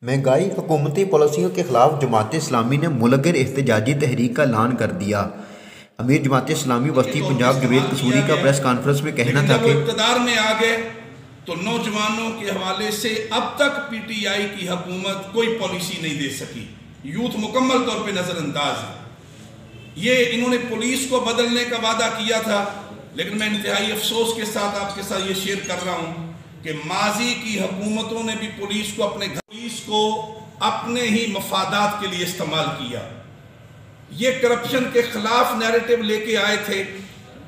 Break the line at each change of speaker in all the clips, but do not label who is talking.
مہنگائی حکومتی پالیسیوں کے خلاف جماعت اسلامی نے ملغیر احتجاجی تحریک کا اعلان کر دیا۔ امیر جماعت اسلامی وسطی پنجاب جوید قصوری کا پریس کانفرنس میں کہنا تھا کہ
اقتدار میں آ گئے تو نوجوانوں کے حوالے سے اب تک پی ٹی آئی کی حکومت کوئی پالیسی نہیں دے سکی۔ یوتھ مکمل طور پہ نظر انداز ہے۔ یہ انہوں نے پولیس کو بدلنے کا وعدہ کیا تھا، لیکن میں انتہائی افسوس کے ساتھ آپ کے ساتھ یہ شیئر کر رہا ہوں کہ ماضی کی حکومتوں نے بھی پولیس کو اپنے ہی مفادات کے لیے استعمال کیا۔ یہ کرپشن کے خلاف نیریٹو لے کے آئے تھے،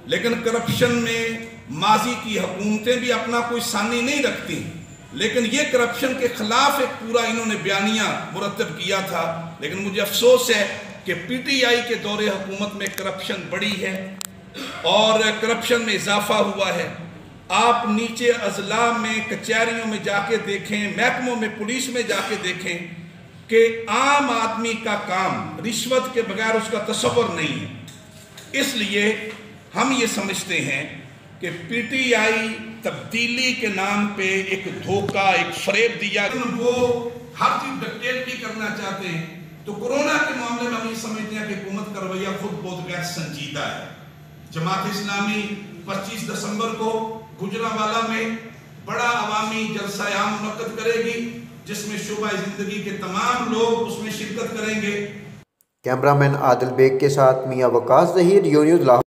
لیکن کرپشن میں ماضی کی حکومتیں بھی اپنا کوئی ثانی نہیں رکھتی، لیکن یہ کرپشن کے خلاف ایک پورا انہوں نے بیانیہ مرتب کیا تھا۔ لیکن مجھے افسوس ہے کہ پی ٹی آئی کے دور حکومت میں کرپشن بڑھی ہے اور کرپشن میں اضافہ ہوا ہے۔ آپ نیچے اضلاع میں، کچہریوں میں جا کے دیکھیں، محکموں میں، پولیس میں جا کے دیکھیں کہ عام آدمی کا کام رشوت کے بغیر اس کا تصور نہیں ہے۔ اس لیے ہم یہ سمجھتے ہیں کہ پی ٹی آئی تبدیلی کے نام پہ ایک دھوکہ، ایک فریب دیا، وہ ہر چیز ڈکٹیٹ کرنا چاہتے ہیں۔ تو کورونا کے معاملے میں ہم یہ سمجھتے ہیں کہ حکومت کا رویہ خود بہت غیر سنجیدہ ہے۔ جماعت اسلامی 25 دسمبر کو گجرانوالہ میں بڑا عوامی جلسہ عام منعقد کرے گی، جس میں شعبہ زندگی کے تمام لوگ اس میں شرکت کریں گے۔
کیمرہ مین عادل بیگ کے ساتھ میاں وقاص ظہیر، یو نیوز لاہور۔